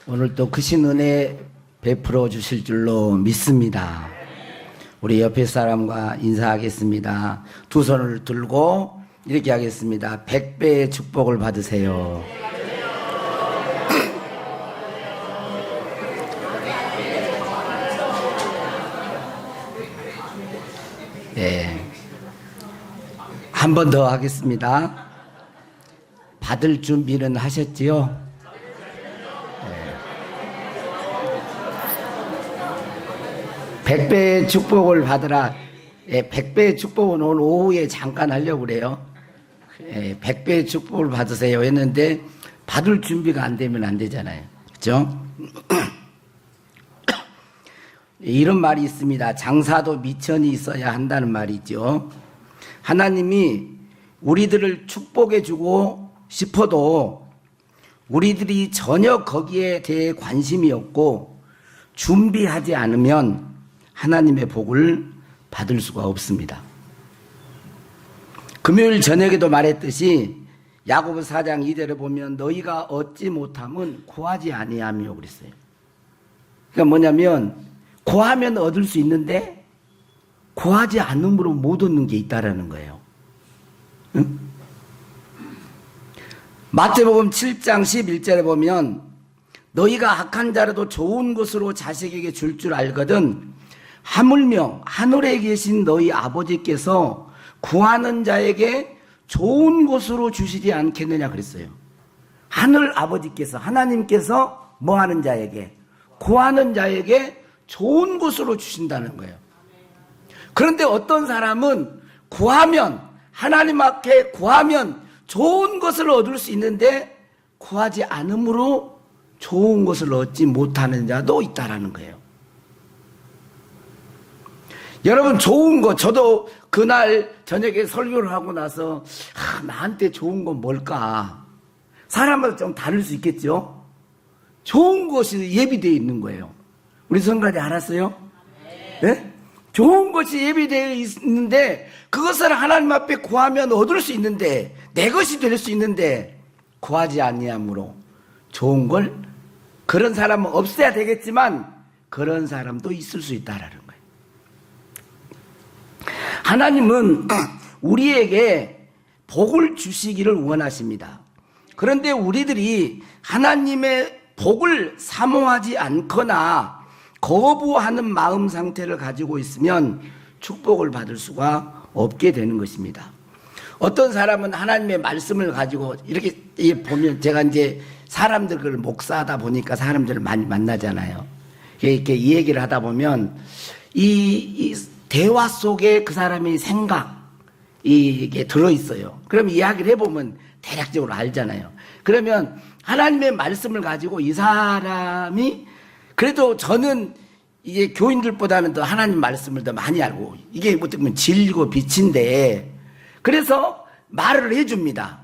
오늘 또 크신 은혜 베풀어 주실 줄로 믿습니다. 우리 옆에 사람과 인사하겠습니다. 두 손을 들고 이렇게 하겠습니다. 100배의 축복을 받으세요. 네. 한 번 더 하겠습니다. 받을 준비는 하셨지요? 네. 100배의 축복을 받으라. 네, 100배의 축복은 오늘 오후에 잠깐 하려고 그래요. 100배의 축복을 받으세요 했는데 받을 준비가 안 되면 안 되잖아요. 그렇죠? 이런 말이 있습니다. 장사도 미천이 있어야 한다는 말이죠. 하나님이 우리들을 축복해 주고 싶어도 우리들이 전혀 거기에 대해 관심이 없고 준비하지 않으면 하나님의 복을 받을 수가 없습니다. 금요일 저녁에도 말했듯이 야고보 4장 2절에 보면 너희가 얻지 못함은 구하지 아니하며 그랬어요. 그러니까 뭐냐면 구하면 얻을 수 있는데 구하지 않음으로 못 얻는 게 있다라는 거예요. 응? 마태복음 7장 11절에 보면 너희가 악한 자라도 좋은 것으로 자식에게 줄 줄 알거든 하물며 하늘에 계신 너희 아버지께서 구하는 자에게 좋은 것으로 주시지 않겠느냐 그랬어요. 하늘 아버지께서 하나님께서 뭐 하는 자에게 구하는 자에게 좋은 것으로 주신다는 거예요. 그런데 어떤 사람은 구하면 하나님 앞에 구하면 좋은 것을 얻을 수 있는데 구하지 않음으로 좋은 것을 얻지 못하는 자도 있다라는 거예요. 여러분 좋은 거 저도 그날 저녁에 설교를 하고 나서 나한테 좋은 건 뭘까? 사람마다 좀 다를 수 있겠죠? 좋은 것이 예비되어 있는 거예요. 우리 성가대 알았어요? 네? 좋은 것이 예비되어 있는데 그것을 하나님 앞에 구하면 얻을 수 있는데 내 것이 될 수 있는데 구하지 아니함으로 좋은 걸 그런 사람은 없어야 되겠지만 그런 사람도 있을 수 있다라는 거예요. 하나님은 우리에게 복을 주시기를 원하십니다. 그런데 우리들이 하나님의 복을 사모하지 않거나 거부하는 마음 상태를 가지고 있으면 축복을 받을 수가 없게 되는 것입니다. 어떤 사람은 하나님의 말씀을 가지고 이렇게 보면 제가 이제 사람들을 목사하다 보니까 사람들을 많이 만나잖아요. 이렇게 이 얘기를 하다 보면 이 대화 속에 그 사람의 생각 이게 들어있어요. 그럼 이야기를 해보면 대략적으로 알잖아요. 그러면 하나님의 말씀을 가지고 이 사람이 그래도 저는 이게 교인들보다는 더 하나님 말씀을 더 많이 알고 이게 어떻게 보면 진리고 빛인데 그래서 말을 해줍니다.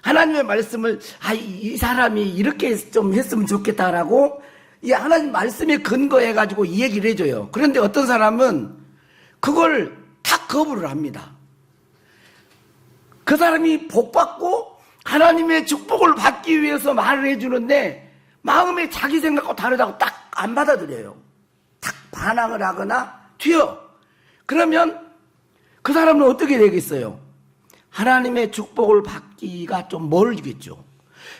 하나님의 말씀을 이 사람이 이렇게 좀 했으면 좋겠다라고 이 하나님 말씀에 근거해가지고 이 얘기를 해줘요. 그런데 어떤 사람은 그걸 다 거부를 합니다. 그 사람이 복받고 하나님의 축복을 받기 위해서 말을 해주는데 마음에 자기 생각하고 다르다고 딱 안 받아들여요. 딱 반항을 하거나 튀어. 그러면 그 사람은 어떻게 되겠어요? 하나님의 축복을 받기가 좀 멀겠죠.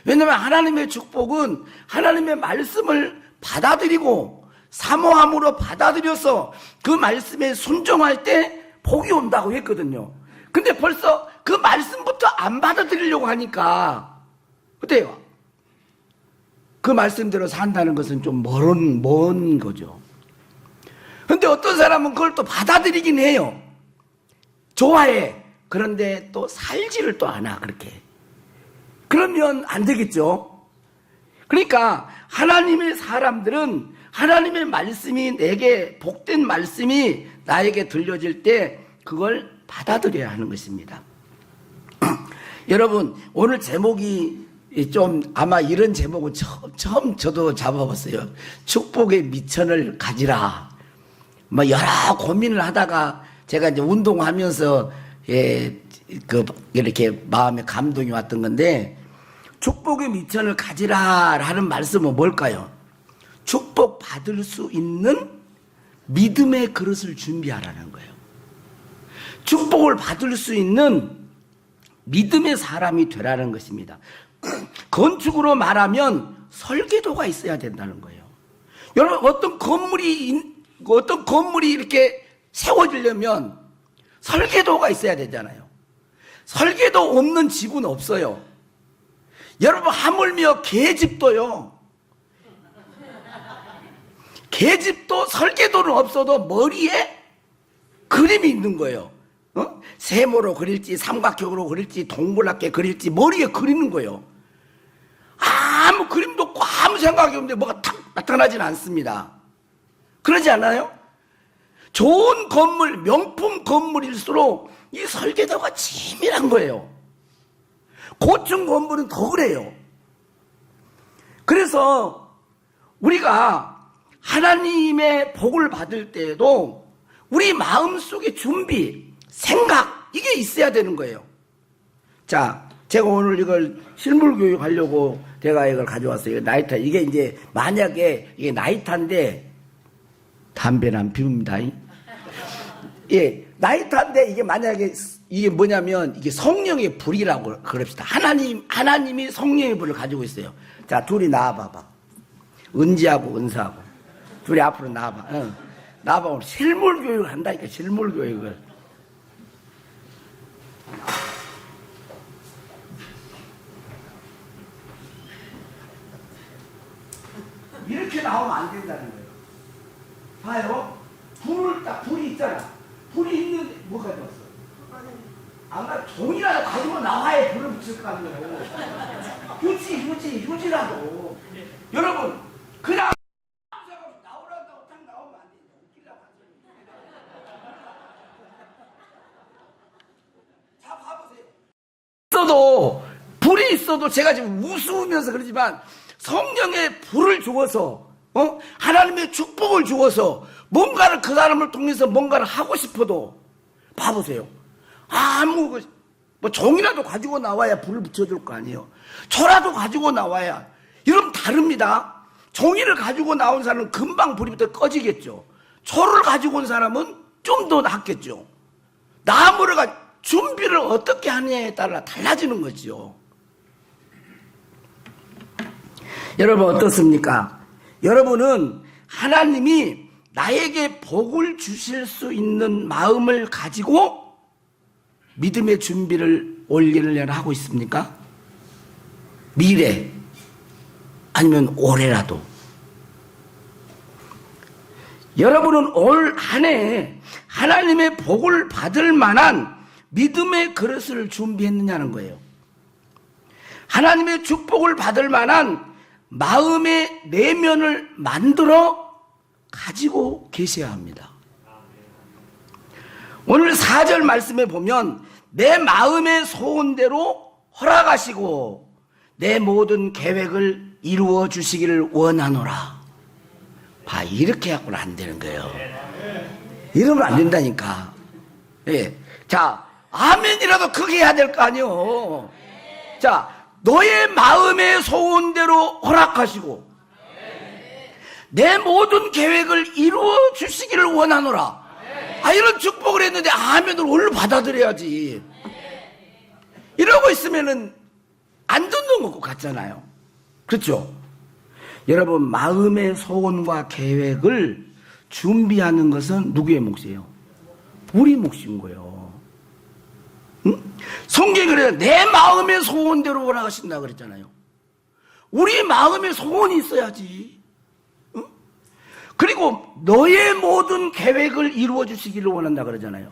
왜냐하면 하나님의 축복은 하나님의 말씀을 받아들이고 사모함으로 받아들여서 그 말씀에 순종할 때 복이 온다고 했거든요. 근데 벌써 그 말씀부터 안 받아들이려고 하니까 어때요? 그 말씀대로 산다는 것은 좀 먼 거죠. 근데 어떤 사람은 그걸 또 받아들이긴 해요. 좋아해. 그런데 또 살지를 또 않아, 그렇게. 그러면 안 되겠죠. 그러니까 하나님의 사람들은 하나님의 말씀이 내게 복된 말씀이 나에게 들려질 때 그걸 받아들여야 하는 것입니다. 여러분 오늘 제목이 좀 아마 이런 제목은 처음 저도 잡아봤어요. 축복의 미천을 가지라. 뭐 여러 고민을 하다가 제가 이제 운동하면서 이렇게 마음에 감동이 왔던 건데 축복의 미천을 가지라 하는 말씀은 뭘까요? 받을 수 있는 믿음의 그릇을 준비하라는 거예요. 축복을 받을 수 있는 믿음의 사람이 되라는 것입니다. 건축으로 말하면 설계도가 있어야 된다는 거예요. 여러분, 어떤 건물이 이렇게 세워지려면 설계도가 있어야 되잖아요. 설계도 없는 집은 없어요. 여러분, 하물며 계집도요. 계집도 설계도는 없어도 머리에 그림이 있는 거예요. 세모로 그릴지 삼각형으로 그릴지 동그랗게 그릴지 머리에 그리는 거예요. 아무 그림도 없고 아무 생각이 없는데 뭐가 탁 나타나지는 않습니다. 그러지 않아요? 좋은 건물, 명품 건물일수록 이 설계도가 치밀한 거예요. 고층 건물은 더 그래요. 그래서 우리가 하나님의 복을 받을 때에도 우리 마음속에 준비, 생각, 이게 있어야 되는 거예요. 자, 제가 오늘 이걸 실물교육 하려고 제가 이걸 가져왔어요. 나이타. 이게 이제 만약에 이게 나이타인데 담배는 안 피웁니다. 예, 나이타인데 이게 만약에 이게 뭐냐면 이게 성령의 불이라고 그럽시다. 하나님이 성령의 불을 가지고 있어요. 자, 둘이 나와봐봐. 은지하고 은사하고. 둘이 앞으로 나와봐. 나와봐. 오늘 실물교육을 한다니까, 실물교육을. 이렇게 나오면 안 된다는 거예요. 봐요. 불이 있잖아. 불이 있는데 뭐 가져왔어? 아마 종이라도 가지고 나와야 불을 붙일 거 아니에요. 휴지라도. 여러분, 그냥 나오라고 딱 나오면 안 돼요. 웃기려고 하죠. 자, 봐보세요. 불이 있어도 제가 지금 웃으면서 그러지만 성령의 불을 주어서 하나님의 축복을 주어서 뭔가를 그 사람을 통해서 뭔가를 하고 싶어도 봐보세요. 아무 뭐 종이라도 가지고 나와야 불을 붙여줄 거 아니에요. 초라도 가지고 나와야. 여러분 다릅니다. 종이를 가지고 나온 사람은 금방 불이 붙어 꺼지겠죠. 초를 가지고 온 사람은 좀 더 낫겠죠. 나무를 준비를 어떻게 하느냐에 따라 달라지는 거죠. 여러분 어떻습니까? 여러분은 하나님이 나에게 복을 주실 수 있는 마음을 가지고 믿음의 준비를 올 1년 하고 있습니까? 미래 아니면 올해라도. 여러분은 올 한 해 하나님의 복을 받을 만한 믿음의 그릇을 준비했느냐는 거예요. 하나님의 축복을 받을 만한 마음의 내면을 만들어 가지고 계셔야 합니다. 오늘 4절 말씀에 보면 내 마음의 소원대로 허락하시고 내 모든 계획을 이루어 주시기를 원하노라. 봐, 이렇게 하고는 안 되는 거예요. 이러면 안 된다니까. 예. 자, 아멘이라도 크게 해야 될 거 아니에요. 자, 너의 마음의 소원대로 허락하시고 내 모든 계획을 이루어 주시기를 원하노라. 이런 축복을 했는데 아멘을 오늘 받아들여야지. 이러고 있으면은 안 듣는 것 같잖아요. 그렇죠? 여러분, 마음의 소원과 계획을 준비하는 것은 누구의 몫이에요? 우리 몫인 거예요. 응? 성경이 그래요. 내 마음의 소원대로 원하신다 그랬잖아요. 우리 마음의 소원이 있어야지. 응? 그리고 너의 모든 계획을 이루어 주시기를 원한다 그러잖아요.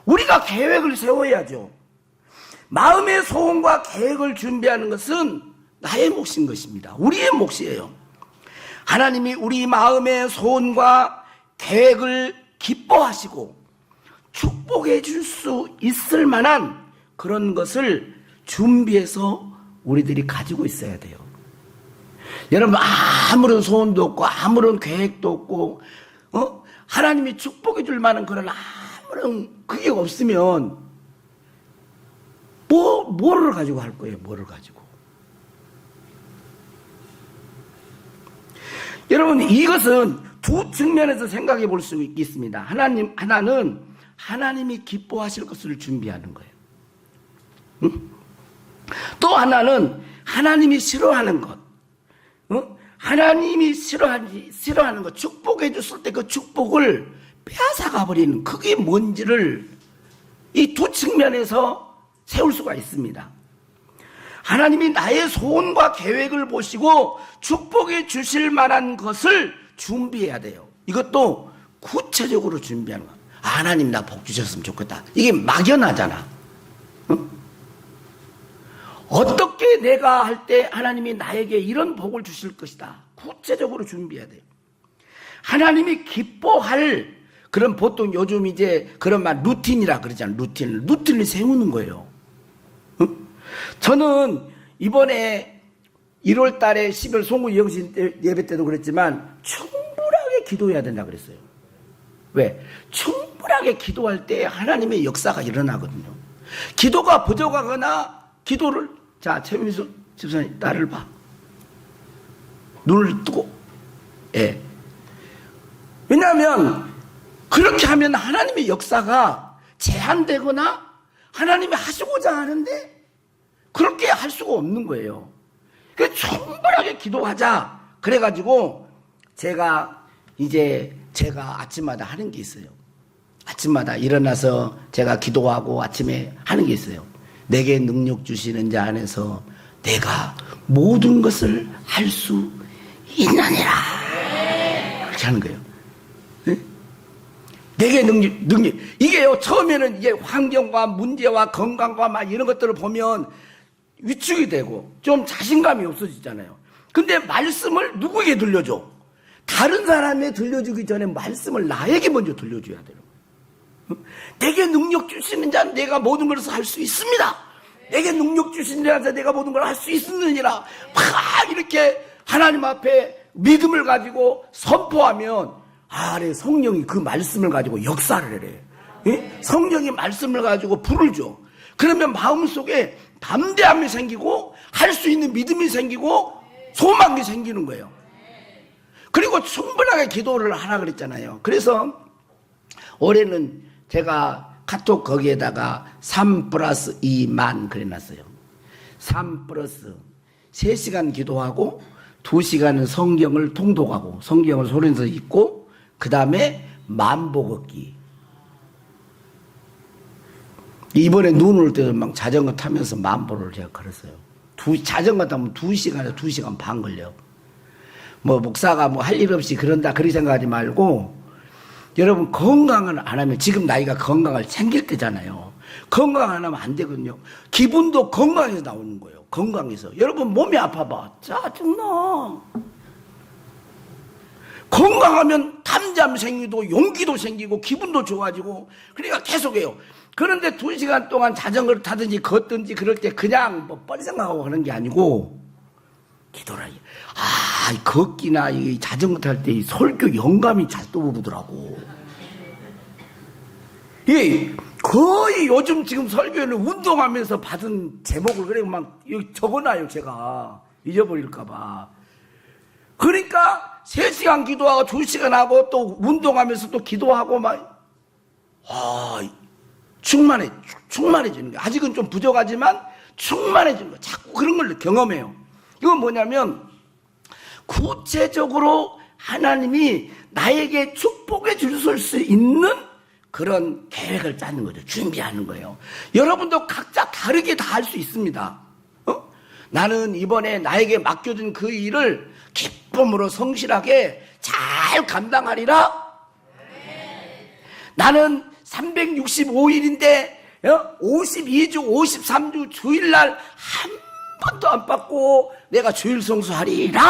우리가 계획을 세워야죠. 마음의 소원과 계획을 준비하는 것은 나의 몫인 것입니다. 우리의 몫이에요. 하나님이 우리 마음의 소원과 계획을 기뻐하시고 축복해 줄 수 있을 만한 그런 것을 준비해서 우리들이 가지고 있어야 돼요. 여러분, 아무런 소원도 없고 아무런 계획도 없고 하나님이 축복해 줄 만한 그런 아무런 그게 없으면 뭐를 가지고 할 거예요? 뭐를 가지고? 여러분, 이것은 두 측면에서 생각해 볼 수 있습니다. 하나는 하나님이 기뻐하실 것을 준비하는 거예요. 응? 또 하나는 하나님이 싫어하는 것. 하나님이 싫어하는 것, 축복해 줬을 때 그 축복을 빼앗아가 버리는, 그게 뭔지를 이 두 측면에서 세울 수가 있습니다. 하나님이 나의 소원과 계획을 보시고 축복해 주실 만한 것을 준비해야 돼요. 이것도 구체적으로 준비하는 거예요. 하나님 나 복 주셨으면 좋겠다. 이게 막연하잖아. 응? 어떻게 내가 할 때 하나님이 나에게 이런 복을 주실 것이다. 구체적으로 준비해야 돼요. 하나님이 기뻐할 그런, 보통 요즘 이제 그런 말 루틴이라 그러잖아요. 루틴을 세우는 거예요. 응? 저는 이번에 1월 달에 10월 송구 영신 예배 때도 그랬지만 충분하게 기도해야 된다 그랬어요. 왜? 충분하게 기도할 때 하나님의 역사가 일어나거든요. 기도가 부족하거나 기도를, 자, 최민수 집사님 나를 봐. 눈을 뜨고. 예. 왜냐하면 그렇게 하면 하나님의 역사가 제한되거나 하나님이 하시고자 하는데 그렇게 할 수가 없는 거예요. 그래서 충분하게 기도하자. 그래가지고 제가 아침마다 하는 게 있어요. 아침마다 일어나서 제가 기도하고 아침에 하는 게 있어요. 내게 능력 주시는 자 안에서 내가 모든 것을 할 수 있느니라. 그렇게 하는 거예요. 네? 내게 능력. 이게요, 처음에는 이게 환경과 문제와 건강과 막 이런 것들을 보면 위축이 되고 좀 자신감이 없어지잖아요. 근데 말씀을 누구에게 들려줘? 다른 사람에 들려주기 전에 말씀을 나에게 먼저 들려줘야 돼요. 내게 능력 주시는 자는 내가 모든 것을 할 수 있습니다. 내게 능력 주시는 자는 내가 모든 걸 할 수 있느니라. 막 이렇게 하나님 앞에 믿음을 가지고 선포하면, 네, 성령이 그 말씀을 가지고 역사를 해. 예? 성령이 말씀을 가지고 불을 줘. 그러면 마음속에 담대함이 생기고 할 수 있는 믿음이 생기고 소망이 생기는 거예요. 그리고 충분하게 기도를 하라 그랬잖아요. 그래서 올해는 제가 카톡 거기에다가 3+2만 그래놨어요. 3+3시간 기도하고 2시간은 성경을 통독하고 성경을 소리내서 읽고 그 다음에 만보 걷기. 이번에 눈 올 때도 막 자전거 타면서 만보를 제가 걸었어요. 자전거 타면 2시간 반 걸려요. 목사가 할 일 없이 그런다 그렇게 생각하지 말고, 여러분 건강을 안 하면, 지금 나이가 건강을 챙길 때잖아요. 건강 안 하면 안 되거든요. 기분도 건강에서 나오는 거예요. 건강에서. 여러분 몸이 아파봐, 짜증나. 건강하면 담대함 생기고 용기도 생기고 기분도 좋아지고, 그러니까 계속해요. 그런데 2시간 동안 자전거를 타든지 걷든지 그럴 때 그냥 뻘 생각하고 하는 게 아니고 기도라. 걷기나 이 자전거 탈 때 설교 영감이 잘 떠오르더라고. 거의 요즘 지금 설교는 운동하면서 받은 제목을 그래 막 적어놔요. 제가 잊어버릴까봐. 그러니까 3시간 기도하고 2시간 하고 또 운동하면서 또 기도하고 막 충만해지는 거예요. 아직은 좀 부족하지만 충만해지는 거예요. 자꾸 그런 걸 경험해요. 이건 뭐냐면 구체적으로 하나님이 나에게 축복해 주실 수 있는 그런 계획을 짜는 거죠. 준비하는 거예요. 여러분도 각자 다르게 다 할 수 있습니다. 나는 이번에 나에게 맡겨준 그 일을 기쁨으로 성실하게 잘 감당하리라. 나는 365일인데 52주 53주 주일날 한 번도 안 받고 내가 주일 성수하리라.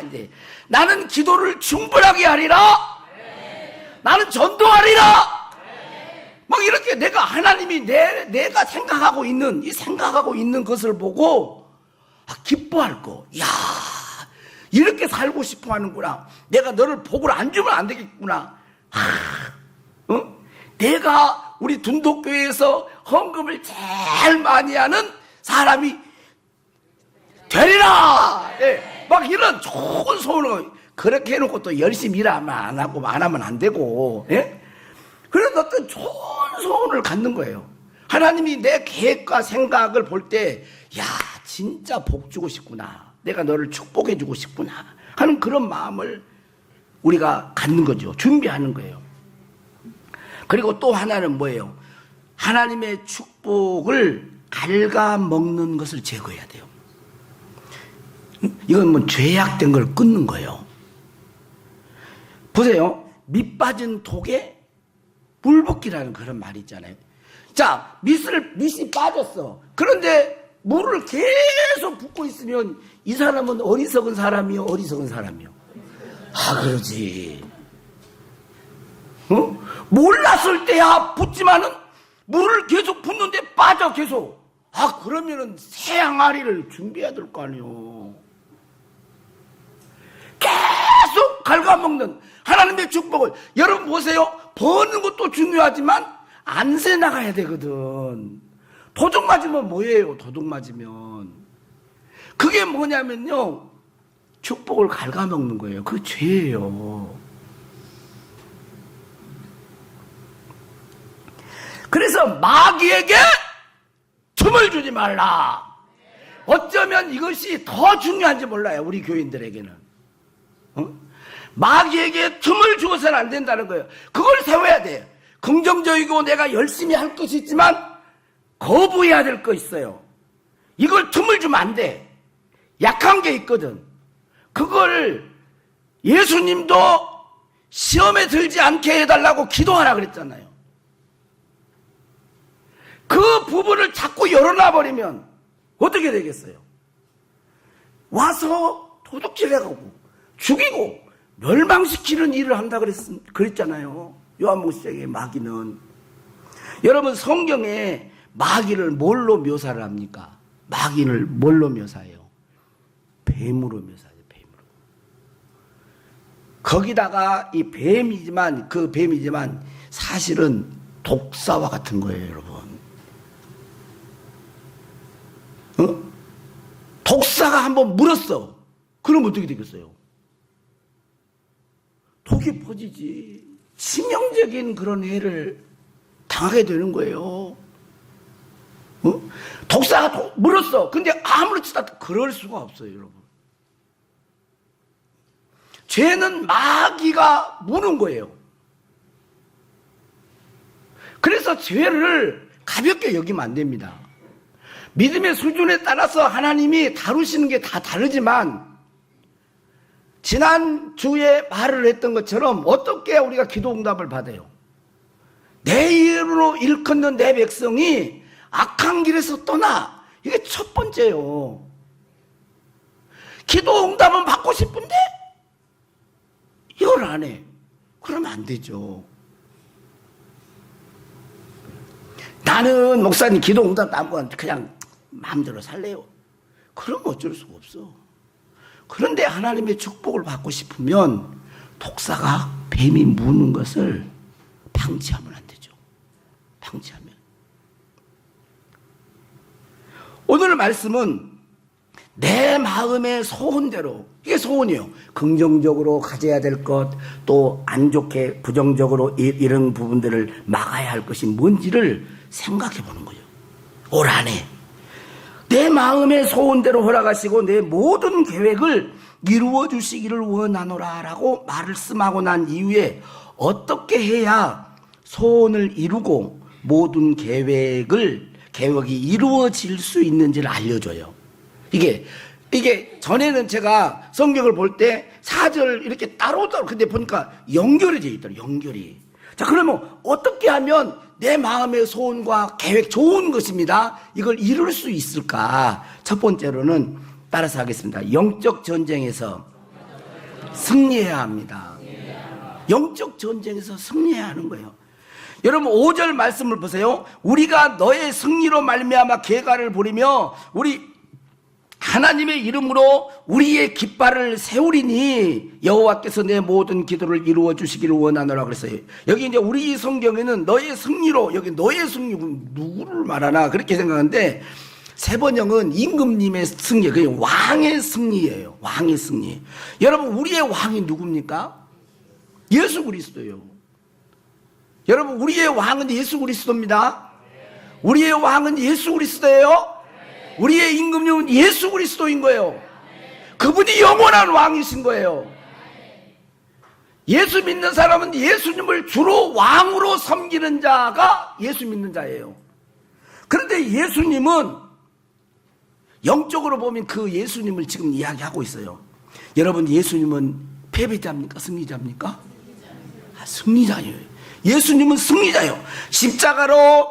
이제 나는 기도를 충분하게 하리라. 나는 전도하리라. 막 이렇게 내가 하나님이 내가 생각하고 있는 것을 보고 기뻐할 거. 야, 이렇게 살고 싶어 하는구나. 내가 너를 복을 안 주면 안 되겠구나. 내가 우리 둔독교회에서 헌금을 제일 많이 하는 사람이 되리라. 네. 막 이런 좋은 소원을 그렇게 해놓고 또 열심히 일하면 안 하고 안 하면 안 되고, 예? 그래서 어떤 좋은 소원을 갖는 거예요. 하나님이 내 계획과 생각을 볼 때, 야, 진짜 복 주고 싶구나. 내가 너를 축복해 주고 싶구나 하는 그런 마음을 우리가 갖는 거죠. 준비하는 거예요. 그리고 또 하나는 뭐예요? 하나님의 축복을 갉아먹는 것을 제거해야 돼요. 이건 뭐 죄악된 걸 끊는 거예요. 보세요. 밑 빠진 독에 물 붓기라는 그런 말이 있잖아요. 자, 밑이 빠졌어. 그런데 물을 계속 붓고 있으면 이 사람은 어리석은 사람이요, 어리석은 사람이요. 아, 그러지. 몰랐을 때야 붓지만은 물을 계속 붓는데 빠져 계속. 아, 그러면은 새 항아리를 준비해야 될 거 아니요. 계속 갉아먹는 하나님의 축복을. 여러분 보세요. 버는 것도 중요하지만 안새 나가야 되거든. 도둑 맞으면 뭐예요? 도둑 맞으면 그게 뭐냐면요, 축복을 갉아먹는 거예요. 그게 죄예요. 그래서 마귀에게 틈을 주지 말라. 어쩌면 이것이 더 중요한지 몰라요, 우리 교인들에게는. 마귀에게 틈을 주어서는 안 된다는 거예요. 그걸 세워야 돼요. 긍정적이고 내가 열심히 할 것이 있지만 거부해야 될 거 있어요. 이걸 틈을 주면 안 돼. 약한 게 있거든. 그걸 예수님도 시험에 들지 않게 해달라고 기도하라 그랬잖아요. 그 부분을 자꾸 열어놔버리면 어떻게 되겠어요? 와서 도둑질해가고 죽이고 멸망시키는 일을 한다 그랬잖아요. 요한복음 시작에 마귀는. 여러분, 성경에 마귀를 뭘로 묘사를 합니까? 마귀를 뭘로 묘사해요? 뱀으로 묘사해요. 뱀으로. 거기다가 이 뱀이지만 사실은 독사와 같은 거예요, 여러분. 독사가 한번 물었어. 그럼 어떻게 되겠어요? 독이 퍼지지. 치명적인 그런 해를 당하게 되는 거예요. 독사가 물었어. 근데 아무렇지도 않다. 그럴 수가 없어요, 여러분. 죄는 마귀가 무는 거예요. 그래서 죄를 가볍게 여기면 안 됩니다. 믿음의 수준에 따라서 하나님이 다루시는 게 다 다르지만, 지난주에 말을 했던 것처럼 어떻게 우리가 기도 응답을 받아요? 내 이름으로 일컫는 내 백성이 악한 길에서 떠나. 이게 첫 번째요. 기도 응답은 받고 싶은데 이걸 안 해. 그러면 안 되죠. 나는 목사님 기도 응답 안 받으면 그냥 마음대로 살래요. 그러면 어쩔 수가 없어. 그런데 하나님의 축복을 받고 싶으면 독사가 뱀이 무는 것을 방치하면 안 되죠. 방치하면. 오늘 말씀은 내 마음의 소원대로, 이게 소원이에요. 긍정적으로 가져야 될 것, 또 안 좋게 부정적으로 이런 부분들을 막아야 할 것이 뭔지를 생각해 보는 거예요. 올 한 해 내 마음의 소원대로 허락하시고 내 모든 계획을 이루어 주시기를 원하노라 라고 말씀하고 난 이후에 어떻게 해야 소원을 이루고 모든 계획이 이루어질 수 있는지를 알려줘요. 이게 전에는 제가 성경을 볼 때 4절 이렇게 따로 근데 보니까 연결이 되어 있더라고요. 연결이. 자, 그러면 어떻게 하면 내 마음의 소원과 계획, 좋은 것입니다, 이걸 이룰 수 있을까? 첫 번째로는 따라서 하겠습니다. 영적 전쟁에서 승리해야 합니다. 영적 전쟁에서 승리해야 하는 거예요. 여러분 5절 말씀을 보세요. 우리가 너의 승리로 말미암아 계가를 부리며 우리 하나님의 이름으로 우리의 깃발을 세우리니 여호와께서 내 모든 기도를 이루어 주시기를 원하노라 그랬어요. 여기 이제 우리 성경에는 너의 승리로, 여기 너의 승리 누구를 말하나 그렇게 생각하는데, 세 번역은 임금님의 승리, 그 왕의 승리예요. 왕의 승리. 여러분, 우리의 왕이 누굽니까? 예수 그리스도예요. 여러분, 우리의 왕은 예수 그리스도입니다. 우리의 왕은 예수 그리스도예요. 우리의 임금님은 예수 그리스도인 거예요. 그분이 영원한 왕이신 거예요. 예수 믿는 사람은 예수님을 주로 왕으로 섬기는 자가 예수 믿는 자예요. 그런데 예수님은 영적으로 보면 그 예수님을 지금 이야기하고 있어요. 여러분, 예수님은 패배자입니까? 승리자입니까? 승리자예요. 예수님은 승리자예요. 십자가로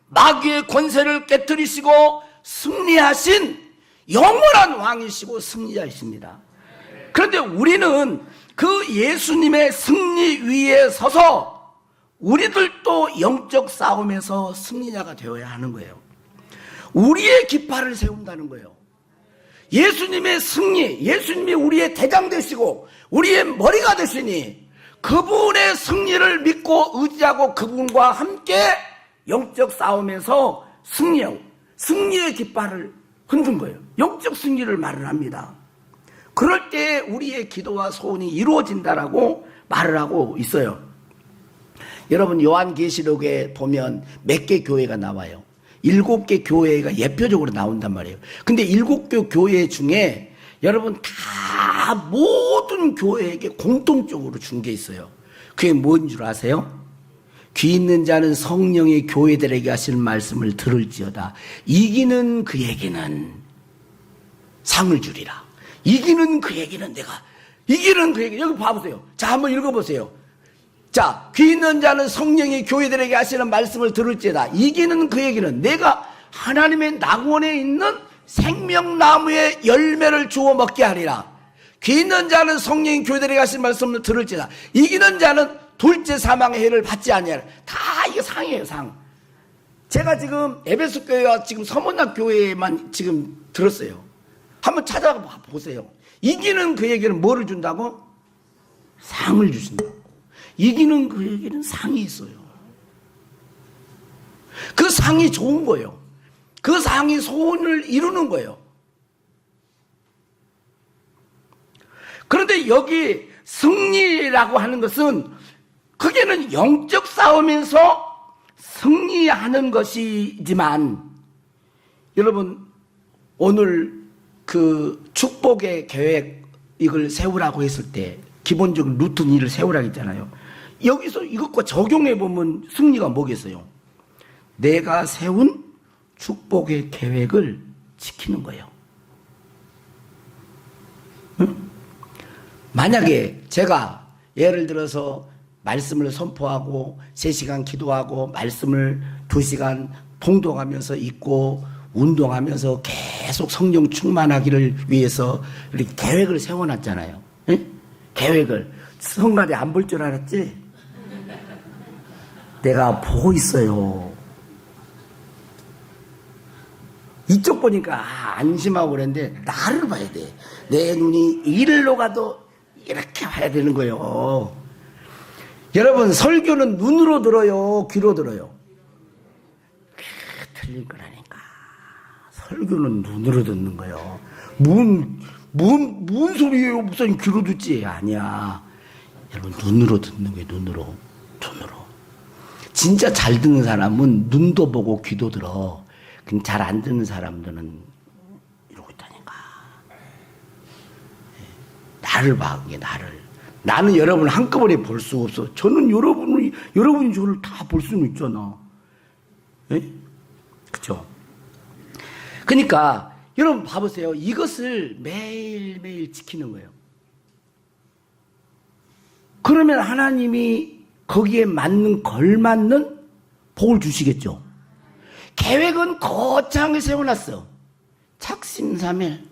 마귀의 권세를 깨뜨리시고 승리하신 영원한 왕이시고 승리자이십니다. 그런데 우리는 그 예수님의 승리 위에 서서 우리들도 영적 싸움에서 승리자가 되어야 하는 거예요. 우리의 깃발을 세운다는 거예요. 예수님의 승리, 예수님이 우리의 대장 되시고 우리의 머리가 되시니 그분의 승리를 믿고 의지하고 그분과 함께 영적 싸움에서 승리하고 승리의 깃발을 흔든 거예요. 영적 승리를 말을 합니다. 그럴 때 우리의 기도와 소원이 이루어진다라고 말을 하고 있어요. 여러분, 요한계시록에 보면 몇 개 교회가 나와요. 7개 교회가 예표적으로 나온단 말이에요. 근데 7개 교회 중에 여러분 다 모든 교회에게 공통적으로 준 게 있어요. 그게 뭔 줄 아세요? 귀 있는 자는 성령의 교회들에게 하시는 말씀을 들을지어다. 이기는 그에게는 상을 주리라. 이기는 그에게는 이기는 그에게, 여기 봐보세요. 자, 한번 읽어보세요. 자, 귀 있는 자는 성령의 교회들에게 하시는 말씀을 들을지어다. 이기는 그에게는 내가 하나님의 낙원에 있는 생명나무의 열매를 주워 먹게 하리라. 귀 있는 자는 성령의 교회들에게 하시는 말씀을 들을지어다. 이기는 자는 둘째 사망의 해를 받지 아니하리라. 다 이게 상이에요, 상. 제가 지금 에베소 교회와 지금 서문학 교회만 지금 들었어요. 한번 찾아봐 보세요. 이기는 그에게는 뭐를 준다고? 상을 주신다고. 이기는 그에게는 상이 있어요. 그 상이 좋은 거예요. 그 상이 소원을 이루는 거예요. 그런데 여기 승리라고 하는 것은 그게는 영적 싸움에서 승리하는 것이지만, 여러분, 오늘 그 축복의 계획 이걸 세우라고 했을 때 기본적인 루틴 일을 세우라고 했잖아요. 여기서 이것과 적용해 보면 승리가 뭐겠어요? 내가 세운 축복의 계획을 지키는 거예요. 응? 만약에 제가 예를 들어서 말씀을 선포하고 3시간 기도하고 말씀을 2시간 통독하면서 읽고 운동하면서 계속 성령 충만하기를 위해서 이렇게 계획을 세워놨잖아요. 응? 계획을. 성가대 안 볼 줄 알았지? 내가 보고 있어요. 이쪽 보니까 안심하고 그랬는데 나를 봐야 돼. 내 눈이 이리로 가도 이렇게 봐야 되는 거예요. 여러분, 설교는 눈으로 들어요, 귀로 들어요? 틀린 거라니까. 설교는 눈으로 듣는 거예요. 뭔 소리예요? 무슨 귀로 듣지? 아니야. 여러분, 눈으로 듣는 거예요, 눈으로. 진짜 잘 듣는 사람은 눈도 보고 귀도 들어. 근데 잘 안 듣는 사람들은 이러고 있다니까. 나를 봐, 그게 나를. 나는 여러분을 한꺼번에 볼 수 없어. 저는 여러분이 저를 다 볼 수는 있잖아. 예? 그쵸? 그러니까, 여러분 봐보세요. 이것을 매일매일 지키는 거예요. 그러면 하나님이 거기에 걸맞는 복을 주시겠죠. 계획은 거창하게 세워놨어. 착심삼일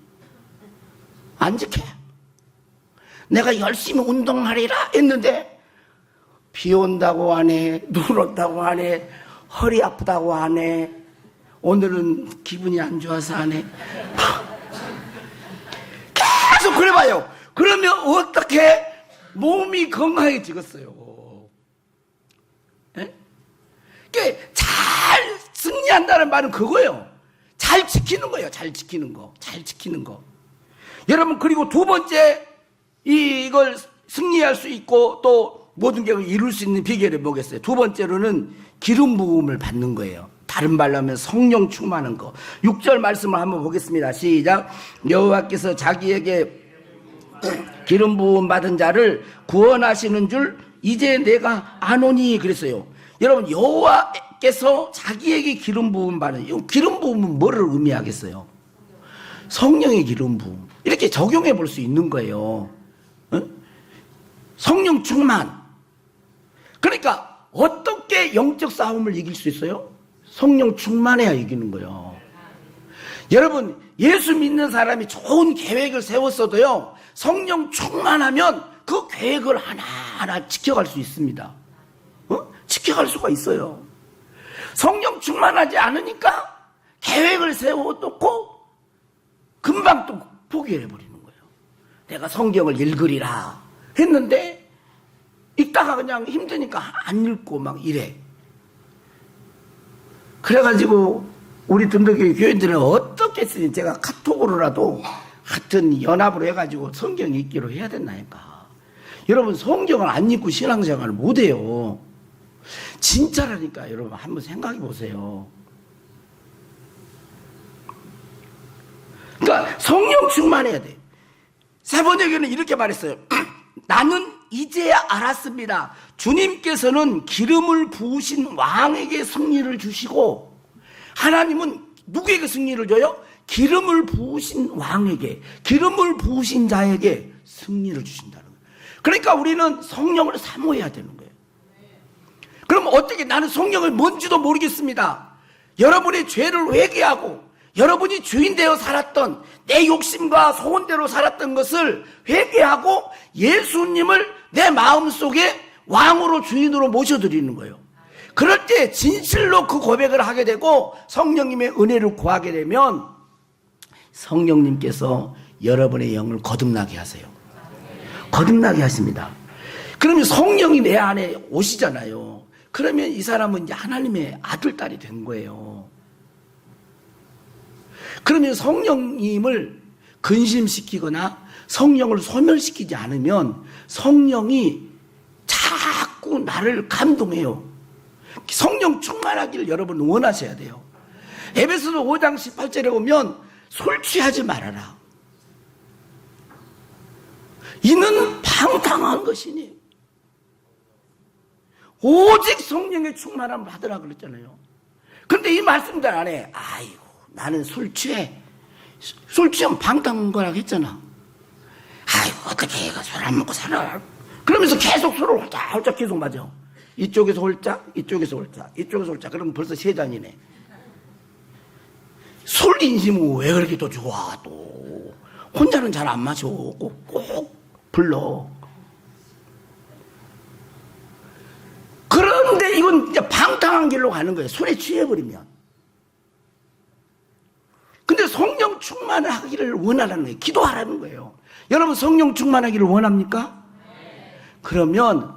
안 지켜. 내가 열심히 운동하리라 했는데 비 온다고 하네, 눈 온다고 하네, 허리 아프다고 하네, 오늘은 기분이 안 좋아서 하네. 계속 그래봐요. 그러면 어떻게 몸이 건강해지겠어요? 예? 잘 승리한다는 말은 그거예요. 잘 지키는 거예요. 잘 지키는 거. 잘 지키는 거. 여러분, 그리고 두 번째, 이걸 승리할 수 있고 또 모든 게 이룰 수 있는 비결이 뭐겠어요? 두 번째로는 기름 부음을 받는 거예요. 다른 말로 하면 성령 충만한 거. 6절 말씀을 한번 보겠습니다. 시작. 여호와께서 자기에게 기름 부음 받은 자를 구원하시는 줄 이제 내가 아노니 그랬어요. 여러분, 여호와께서 자기에게 기름 부음 받은, 이 기름 부음은 뭐를 의미하겠어요? 성령의 기름 부음. 이렇게 적용해 볼 수 있는 거예요. 성령 충만. 그러니까 어떻게 영적 싸움을 이길 수 있어요? 성령 충만해야 이기는 거예요. 여러분, 예수 믿는 사람이 좋은 계획을 세웠어도요, 성령 충만하면 그 계획을 하나하나 지켜갈 수 있습니다. 지켜갈 수가 있어요. 성령 충만하지 않으니까 계획을 세워놓고 금방 또 포기해버리는 거예요. 내가 성경을 읽으리라 했는데 읽다가 그냥 힘드니까 안 읽고 막 이래. 그래가지고 우리 든든교회 교인들은 어떻게 쓰니 제가 카톡으로라도 하여튼 연합으로 해가지고 성경 읽기로 해야 된다니까. 여러분, 성경을 안 읽고 신앙생활을 못해요. 진짜라니까. 여러분, 한번 생각해 보세요. 그러니까 성령 충만해야 돼. 세 번째는 이렇게 말했어요. 나는 이제야 알았습니다. 주님께서는 기름을 부으신 왕에게 승리를 주시고, 하나님은 누구에게 승리를 줘요? 기름을 부으신 왕에게, 기름을 부으신 자에게 승리를 주신다는 거예요. 그러니까 우리는 성령을 사모해야 되는 거예요. 그럼 어떻게? 나는 성령을 뭔지도 모르겠습니다. 여러분의 죄를 회개하고 여러분이 주인 되어 살았던 내 욕심과 소원대로 살았던 것을 회개하고 예수님을 내 마음속에 왕으로 주인으로 모셔드리는 거예요. 그럴 때 진실로 그 고백을 하게 되고 성령님의 은혜를 구하게 되면 성령님께서 여러분의 영을 거듭나게 하세요. 거듭나게 하십니다. 그러면 성령이 내 안에 오시잖아요. 그러면 이 사람은 이제 하나님의 아들, 딸이 된 거예요. 그러면 성령님을 근심시키거나 성령을 소멸시키지 않으면 성령이 자꾸 나를 감동해요. 성령 충만하기를 여러분 원하셔야 돼요. 에베소서 5장 18절에 보면 술 취하지 말아라. 이는 방탕한 것이니 오직 성령의 충만함을 받으라 그랬잖아요. 그런데 이 말씀들 안에 아이고 나는 술 취해. 술 취하면 방탕한 거라고 했잖아. 아이고 어떻게 술 안 먹고 살아. 그러면서 계속 술을 홀짝홀짝 계속 마셔. 이쪽에서 홀짝, 이쪽에서 홀짝, 이쪽에서 홀짝. 그러면 벌써 3잔이네. 술 인심은 왜 그렇게 또 좋아 또. 혼자는 잘 안 마셔. 꼭 불러. 그런데 이건 이제 방탕한 길로 가는 거예요. 술에 취해버리면. 근데 성령 충만을 하기를 원하라는 거예요. 기도하라는 거예요. 여러분 성령 충만하기를 원합니까? 그러면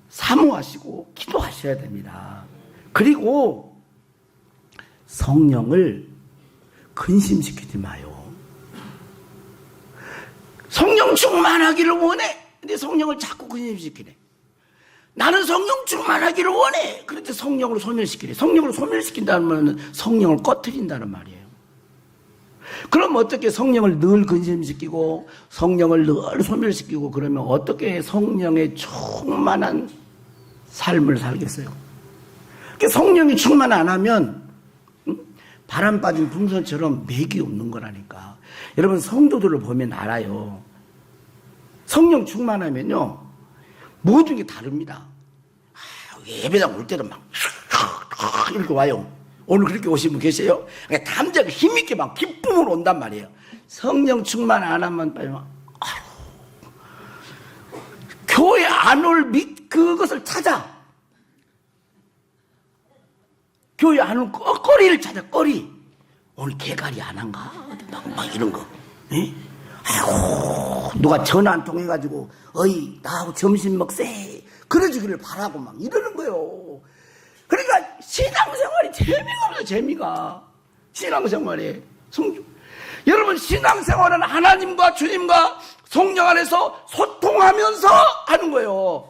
사모하시고 기도하셔야 됩니다. 그리고 성령을 근심시키지 마요. 성령 충만하기를 원해. 근데 성령을 자꾸 근심시키네. 나는 성령 충만하기를 원해. 그런데 성령으로 소멸시키래. 성령으로 소멸시킨다는 말은 성령을 꺼트린다는 말이에요. 그럼 어떻게 성령을 늘 근심시키고 성령을 늘 소멸시키고 그러면 어떻게 성령의 충만한 삶을 살겠어요? 성령이 충만 안 하면 바람 빠진 풍선처럼 맥이 없는 거라니까. 여러분 성도들을 보면 알아요. 성령 충만하면요 모든 게 다릅니다. 예배당 올 때도 막 이렇게 와요. 오늘 그렇게 오신 분 계세요? 감자가 힘있게 막 기쁨으로 온단 말이에요. 성령 충만 안 하면 빨리 막 교회 안 올 그것을 찾아. 교회 안 올 거리를 찾아. 거리. 오늘 개가리 안 한가? 막 이런 거. 에? 아이고 누가 전화 한 통 해가지고 어이 나하고 점심 먹세 그래주기를 바라고 막 이러는 거예요. 그러니까 신앙생활이 재미가 없어. 재미가. 신앙생활에. 여러분, 신앙생활은 하나님과 주님과 성령 안에서 소통하면서 하는 거예요.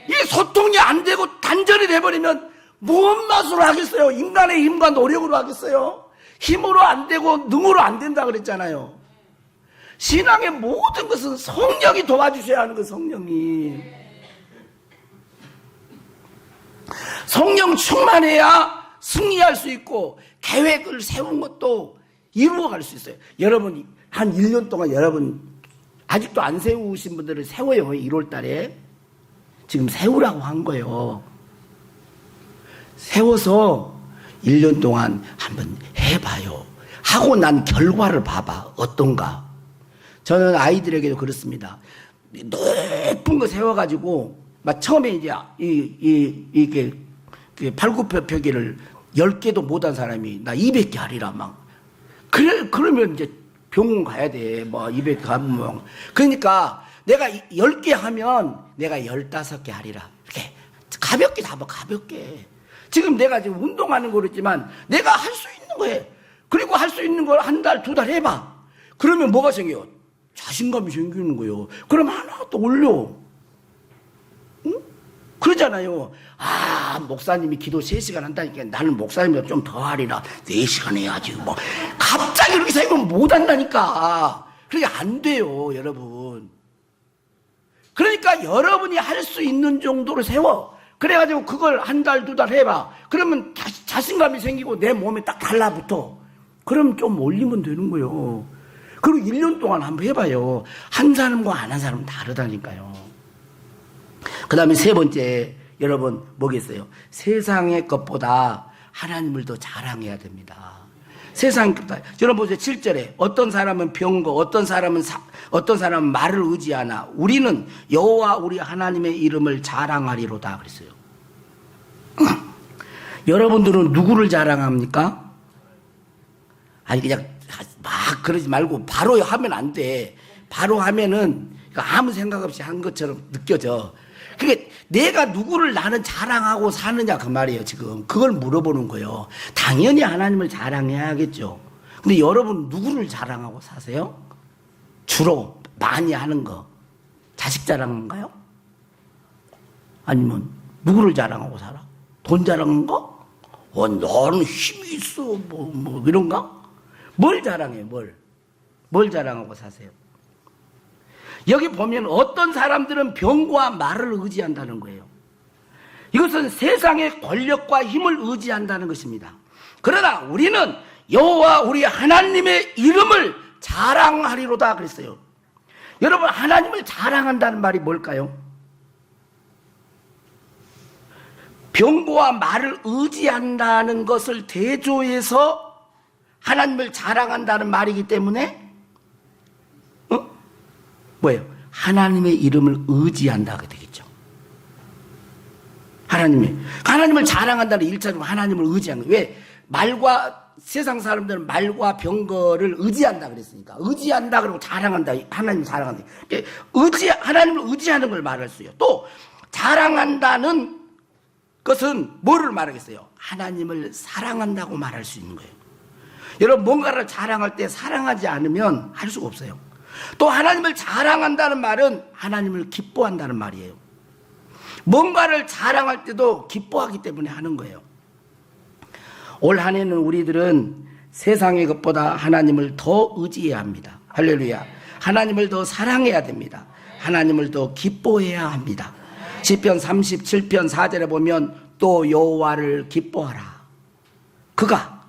이 소통이 안 되고 단절이 돼버리면 무슨 맛으로 하겠어요? 인간의 힘과 노력으로 하겠어요? 힘으로 안 되고 능으로 안 된다 그랬잖아요. 신앙의 모든 것은 성령이 도와주셔야 하는 거예요. 성령 충만해야 승리할 수 있고 계획을 세운 것도 이루어갈 수 있어요. 여러분, 한 1년 동안 여러분 아직도 안 세우신 분들을 세워요. 1월 달에 지금 세우라고 한 거예요. 세워서 1년 동안 한번 해봐요. 하고 난 결과를 봐봐. 어떤가. 저는 아이들에게도 그렇습니다. 높은 거 세워가지고 막 처음에 이제 이게 팔굽혀펴기를 10개도 못한 사람이 나 200개 하리라 막. 그러면 이제 병원 가야 돼. 뭐 200개 가면. 그러니까 내가 10개 하면 내가 15개 하리라. 이렇게 가볍게 잡아, 가볍게. 지금 내가 지금 운동하는 거랬지만 내가 할 수 있는 거예요. 그리고 할 수 있는 걸 한 달, 2달 해봐. 그러면 뭐가 생겨요? 자신감이 생기는 거예요. 그럼 하나 또 올려. 응? 그러잖아요. 아, 목사님이 기도 3시간 한다니까 나는 목사님보다 좀 더 하리라. 4시간 해야지. 뭐 갑자기 그렇게 생각하면 못 한다니까. 그게 안 돼요, 여러분. 그러니까 여러분이 할 수 있는 정도로 세워. 그래가지고 그걸 한 달, 2달 해봐. 그러면 자신감이 생기고 내 몸에 딱 달라붙어. 그럼 좀 올리면 되는 거예요. 그리고 1년 동안 한번 해봐요. 한 사람과 안 한 사람은 다르다니까요. 그 다음에 세 번째, 여러분 뭐겠어요? 세상의 것보다 하나님을 더 자랑해야 됩니다. 세상의 것보다. 여러분 보세요. 7절에 어떤 사람은 병거, 어떤 사람은 말을 의지하나 우리는 여호와 우리 하나님의 이름을 자랑하리로다 그랬어요. 여러분들은 누구를 자랑합니까? 아니 그냥 막 그러지 말고 바로 하면 안 돼. 바로 하면은 아무 생각 없이 한 것처럼 느껴져. 그게 내가 누구를 나는 자랑하고 사느냐 그 말이에요. 지금 그걸 물어보는 거예요. 당연히 하나님을 자랑해야겠죠. 근데 여러분 누구를 자랑하고 사세요? 주로 많이 하는 거 자식 자랑인가요? 아니면 누구를 자랑하고 살아? 돈 자랑한 거? 너는 힘이 있어 뭐 이런가? 뭘 자랑해? 뭘 자랑하고 사세요? 여기 보면 어떤 사람들은 병과 말을 의지한다는 거예요. 이것은 세상의 권력과 힘을 의지한다는 것입니다. 그러나 우리는 여호와 우리 하나님의 이름을 자랑하리로다 그랬어요. 여러분 하나님을 자랑한다는 말이 뭘까요? 병고와 말을 의지한다는 것을 대조해서 하나님을 자랑한다는 말이기 때문에 뭐예요? 하나님의 이름을 의지한다가 되겠죠. 하나님을 자랑한다는 1차적으로 하나님을 의지한 거예요. 왜? 세상 사람들은 말과 병거를 의지한다 그랬으니까. 의지한다 그러고 자랑한다. 하나님을 자랑한다. 하나님을 의지하는 걸 말할 수 있어요. 또 자랑한다는 것은 뭐를 말하겠어요? 하나님을 사랑한다고 말할 수 있는 거예요. 여러분 뭔가를 자랑할 때 사랑하지 않으면 할 수가 없어요. 또 하나님을 자랑한다는 말은 하나님을 기뻐한다는 말이에요. 뭔가를 자랑할 때도 기뻐하기 때문에 하는 거예요. 올 한 해는 우리들은 세상의 것보다 하나님을 더 의지해야 합니다. 할렐루야. 하나님을 더 사랑해야 됩니다. 하나님을 더 기뻐해야 합니다. 시편 37편 4절에 보면 또 여호와를 기뻐하라. 그가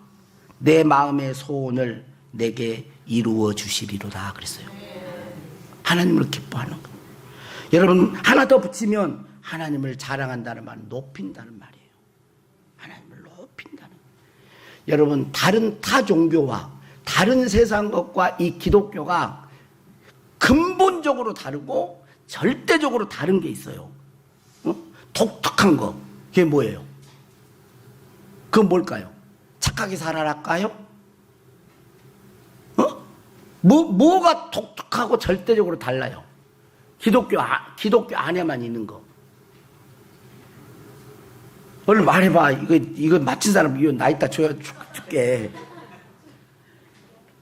내 마음의 소원을 내게 이루어 주시리로다 그랬어요. 하나님을 기뻐하는 거. 여러분 하나 더 붙이면 하나님을 자랑한다는 말은 높인다는 말이에요. 하나님을 높인다는. 여러분 다른 타 종교와 다른 세상 것과 이 기독교가 근본적으로 다르고 절대적으로 다른 게 있어요. 독특한 거. 그게 뭐예요? 그건 뭘까요? 착하게 살아랄까요? 뭐가 독특하고 절대적으로 달라요? 기독교 안에만 있는 거. 얼른 말해봐. 이거 맞힌 사람 이거 나 이따 줄게.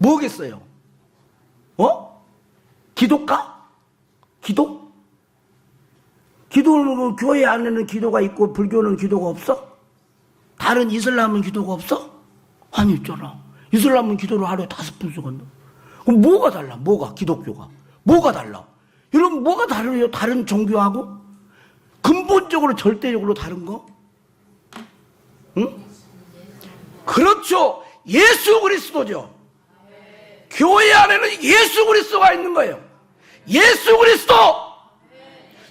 뭐겠어요? 기독가? 기도? 기도는 교회 안에는 기도가 있고 불교는 기도가 없어? 다른 이슬람은 기도가 없어? 아니 있잖아. 이슬람은 기도를 하루에 5번씩 한다. 그럼 뭐가 달라? 뭐가 기독교가? 뭐가 달라? 여러분 뭐가 다르요? 다른 종교하고? 근본적으로 절대적으로 다른 거? 응? 그렇죠. 예수 그리스도죠. 교회 안에는 예수 그리스도가 있는 거예요. 예수 그리스도!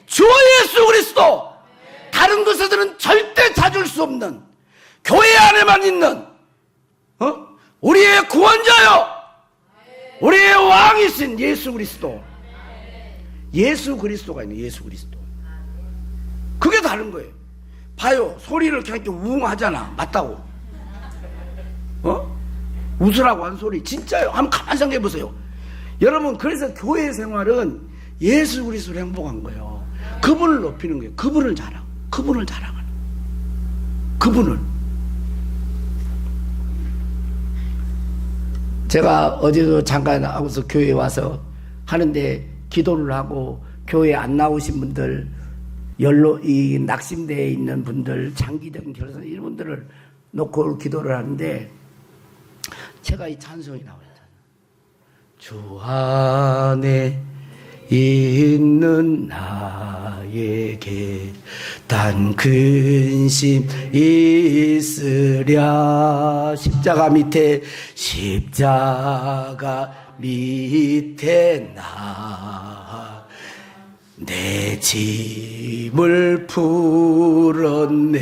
주 예수 그리스도! 다른 것들은 절대 찾을 수 없는 교회 안에만 있는 우리의 구원자요! 우리의 왕이신 예수 그리스도. 예수 그리스도가 있는 예수 그리스도. 그게 다른 거예요. 봐요. 소리를 이렇게 우웅 하잖아. 맞다고. 웃으라고 한 소리. 진짜요. 한번 가만히 생각해 보세요. 여러분, 그래서 교회 생활은 예수 그리스도를 행복한 거예요. 그분을 높이는 거예요. 그분을 자랑하는. 그분을. 제가 어제도 잠깐 하고서 교회에 와서 하는데 기도를 하고 교회에 안 나오신 분들, 이 낙심대에 있는 분들, 장기적인 결선 이런 분들을 놓고 기도를 하는데 제가 이 찬송이 나와요. 주 안에 있는 나에게 단 근심 있으랴. 십자가 밑에 내 짐을 풀었네.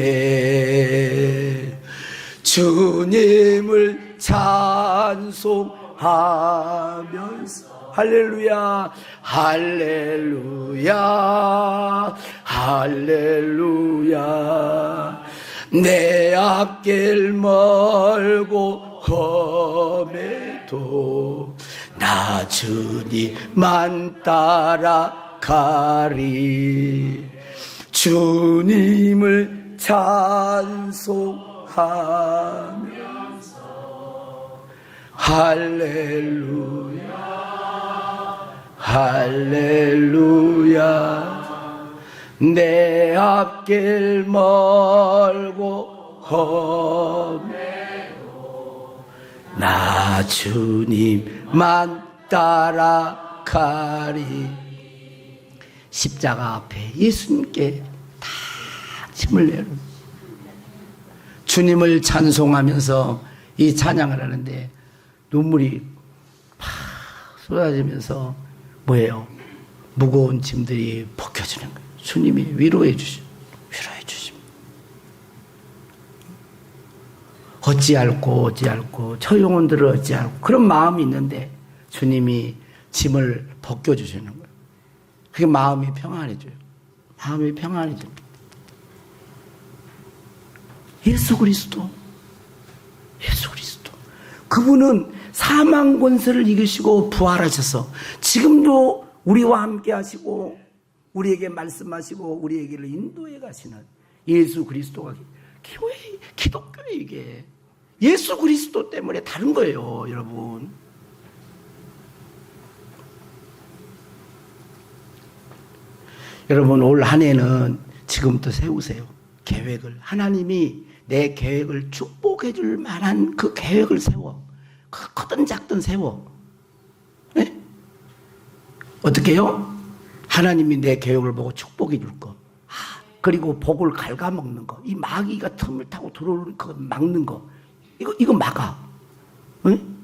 주님을 찬송하면서 할렐루야 할렐루야 할렐루야. 내 앞길 멀고 험해도 나 주님만 따라가리. 주님을 찬송하면서 할렐루야 할렐루야. 내 앞길 멀고 험해도 나 주님만 따라가리. 십자가 앞에 예수님께 다 짐을 내는 주님을 찬송하면서 이 찬양을 하는데 눈물이 팍 쏟아지면서 뭐예요? 무거운 짐들이 벗겨지는 거예요. 주님이 위로해 주십니다. 어찌할꼬 저 영혼들을 어찌할꼬 그런 마음이 있는데 주님이 짐을 벗겨주시는 거예요. 그게 마음이 평안해져요. 마음이 평안해집니다. 예수 그리스도 그분은 사망 권세를 이기시고 부활하셔서 지금도 우리와 함께 하시고 우리에게 말씀하시고 우리에게를 인도해 가시는 예수 그리스도가 교회, 기독교에 이게 예수 그리스도 때문에 다른 거예요, 여러분. 여러분, 올 한 해는 지금부터 세우세요. 계획을. 하나님이 내 계획을 축복해 줄 만한 그 계획을 세워. 크든 작든 세워. 네? 어떻게 해요? 하나님이 내 계획을 보고 축복해 줄 거. 그리고 복을 갉아먹는 거. 이 마귀가 틈을 타고 들어오는 거 막는 거. 이거 막아. 응?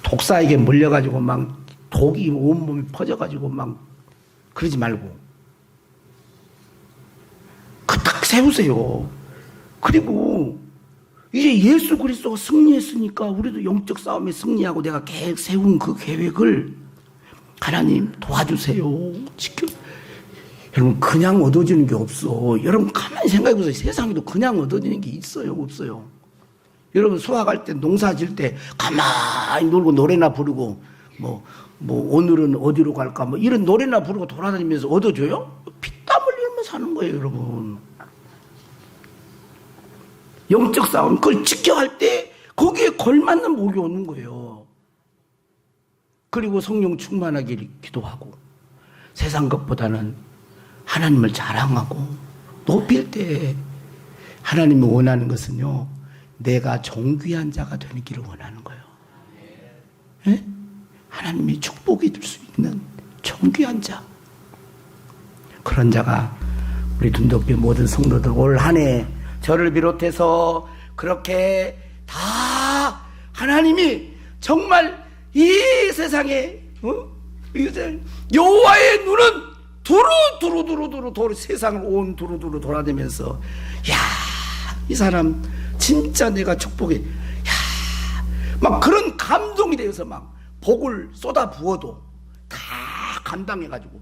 독사에게 물려가지고 막 독이 온몸에 퍼져가지고 막 그러지 말고. 딱 세우세요. 그리고 이제 예수 그리스도가 승리했으니까 우리도 영적 싸움에 승리하고 내가 계획 세운 그 계획을 하나님 도와주세요. 지켜. 여러분, 그냥 얻어지는 게 없어. 여러분, 가만히 생각해 보세요. 세상에도 그냥 얻어지는 게 있어요, 없어요? 여러분, 수학할 때, 농사 질 때, 가만히 놀고 노래나 부르고, 오늘은 어디로 갈까, 이런 노래나 부르고 돌아다니면서 얻어줘요? 피땀 흘리면서 사는 거예요, 여러분. 영적 싸움, 그걸 지켜할 때, 거기에 걸맞는 복이 오는 거예요. 그리고 성령 충만하기를 기도하고 세상 것보다는 하나님을 자랑하고 높일 때 하나님이 원하는 것은요, 내가 존귀한 자가 되는 길을 원하는 거예요. 예? 하나님이 축복이 될 수 있는 존귀한 자, 그런 자가 우리 둔덕교회 모든 성도들 올 한 해 저를 비롯해서 그렇게 다 하나님이 정말 이 세상에 여호와의 눈은 두루두루 세상을 온 두루두루 돌아다니면서 야, 이 사람 진짜 내가 축복해, 야, 막 그런 감동이 되어서 막 복을 쏟아 부어도 다 감당해가지고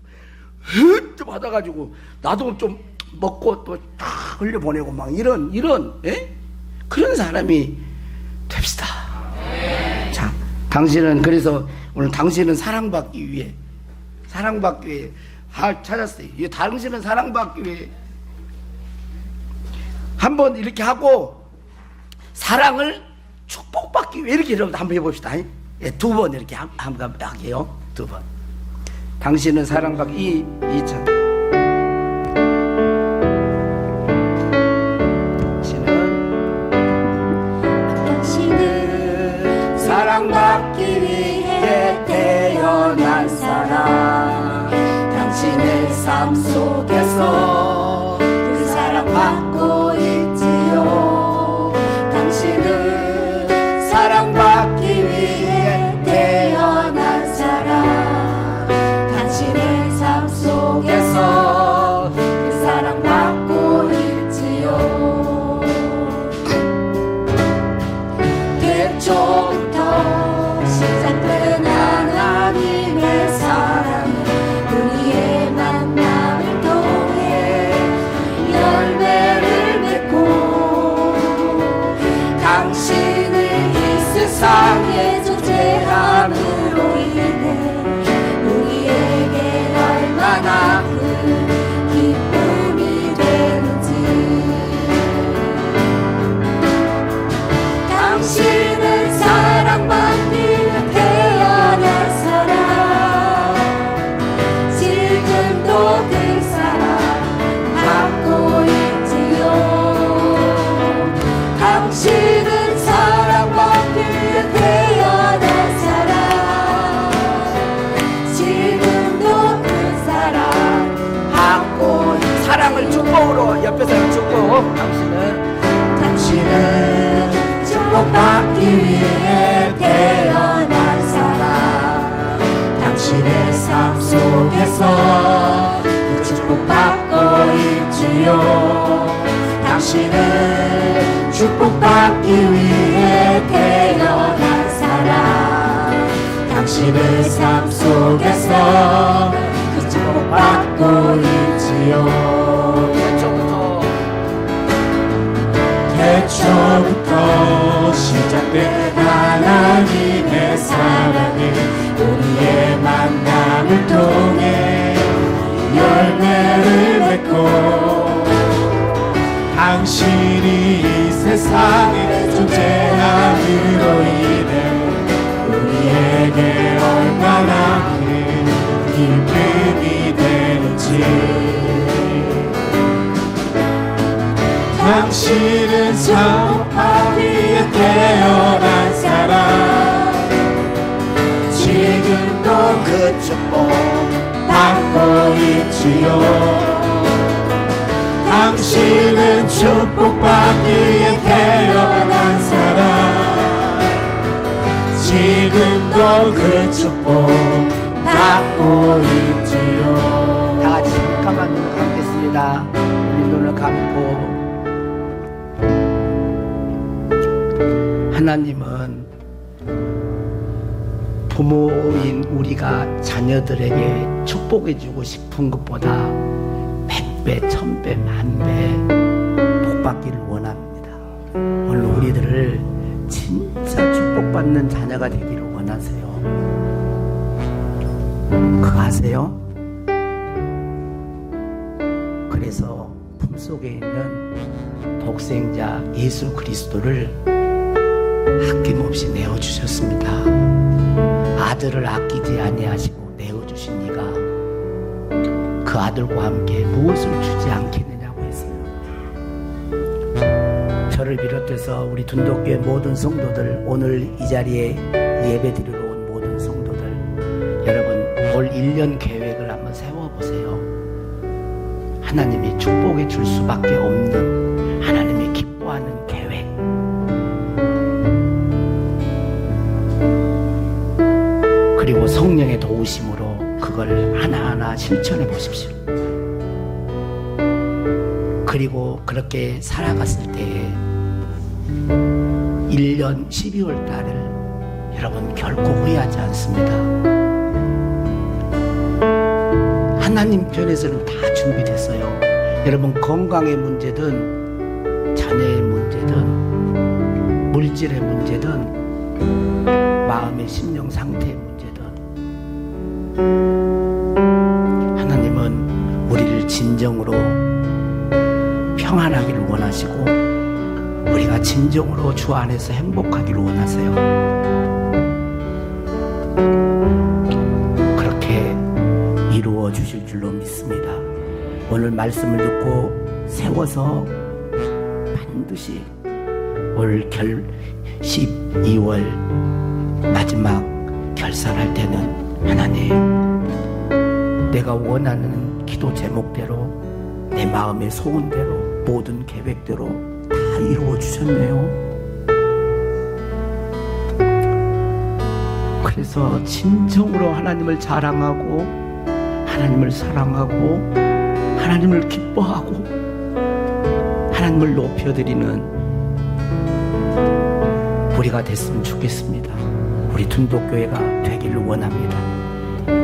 받아가지고 나도 좀 먹고 또 다 흘려보내고 막 이런 예? 그런 사람이 됩시다. 자, 당신은 그래서 오늘 당신은 사랑받기 위해 찾았어요. 당신은 사랑받기 위해 한번 이렇게 하고 사랑을 축복받기 위해 이렇게 한번 해봅시다. 예, 두 번 이렇게 한번 할게요. 두 번. 당신은 사랑받기 2천. 당신은 사랑받기 위해 태어난 사람. 당신의 삶 속에서 그 사랑받고 있지요. 당신은 사랑받기 위해 태어난 사람. 당신의 삶 속에서 그 사랑받고 있지요. 태초부터 시작된 하나님의 사랑은 우리의 만남을 통해 열매를 맺고 당신은 이 세상에 존재함으로 인해 우리에게 얼마나 큰 기쁨이 되는지. 당신은 사랑받기 위해 태어난 사람. 지금도 그 사랑 받고 있지요. 당신은 사랑받기 위해 태어난 사람. 지금도 그 사랑 받고 있지요. 사랑을 축복으로 옆에 사람 축복. 당신은 축복받기 위해 태어난 사람. 당신의 삶 속에서 그 축복받고 있지요. 당신은 축복받기 위해 태어난 사람. 당신의 삶 속에서 그 축복받고 있지요. 태초부터 시작된 하나님의 사랑은 우리의 만남을 통해 열매를 맺고 당신이 이 세상에 존재함으로 인해 우리에게 얼마나 큰 기쁨이 되는지. 당신은 사랑받기 위해 태어난 사람. 지금도 그 축복 받고 있지요. 당신은 축복받기 위해 태어난 사람. 지금도 그 축복 받고 있지요. 다 같이 가만 눈을 감겠습니다. 우리 눈을 감고 하나님은 부모인 우리가 자녀들에게 축복해주고 싶은 것보다 100배, 1000배, 만배 복받기를 원합니다. 오늘 우리들을 진짜 축복받는 자녀가 되기를 원하세요. 그거 아세요? 그래서 품속에 있는 독생자 예수 그리스도를 아낌없이 내어주셨습니다. 아들을 아끼지 아니하시고 내어주신 이가 그 아들과 함께 무엇을 주지 않겠느냐고 했어요. 저를 비롯해서 우리 둔덕교회 모든 성도들, 오늘 이 자리에 예배드리러 온 모든 성도들, 여러분 올 1년 계획을 한번 세워보세요. 하나님이 축복해 줄 수밖에 없는, 하나님이 기뻐하는 계획. 그리고 성령의 도우심으로 그걸 하나하나 실천해 보십시오. 그리고 그렇게 살아갔을 때에 1년 12월 달을 여러분 결코 후회하지 않습니다. 하나님 편에서는 다 준비됐어요. 여러분 건강의 문제든 자녀의 문제든 물질의 문제든 마음의 심령 상태의 문제든, 하나님은 우리를 진정으로 평안하기를 원하시고 우리가 진정으로 주 안에서 행복하기를 원하세요. 그렇게 이루어 주실 줄로 믿습니다. 오늘 말씀을 듣고 세워서 반드시 올 12월 마지막 결산할 때는 하나님, 내가 원하는 기도 제목대로 내 마음의 소원대로 모든 계획대로 다 이루어 주셨네요. 그래서 진정으로 하나님을 자랑하고 하나님을 사랑하고 하나님을 기뻐하고 하나님을 높여드리는 우리가 됐으면 좋겠습니다. 우리 둔덕교회가 되기를 원합니다.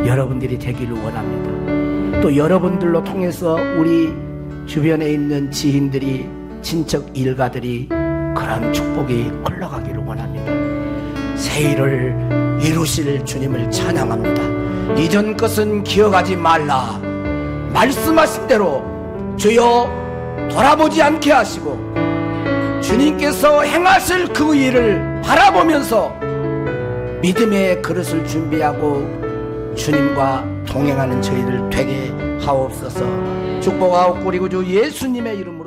여러분들이 되기를 원합니다. 또 여러분들로 통해서 우리 주변에 있는 지인들이, 친척 일가들이 그런 축복이 흘러가기를 원합니다. 새 일을 이루실 주님을 찬양합니다. 이전 것은 기억하지 말라. 말씀하신 대로 주여 돌아보지 않게 하시고 주님께서 행하실 그 일을 바라보면서 믿음의 그릇을 준비하고 주님과 동행하는 저희들 되게 하옵소서. 축복하옵고 그리고 주 예수님의 이름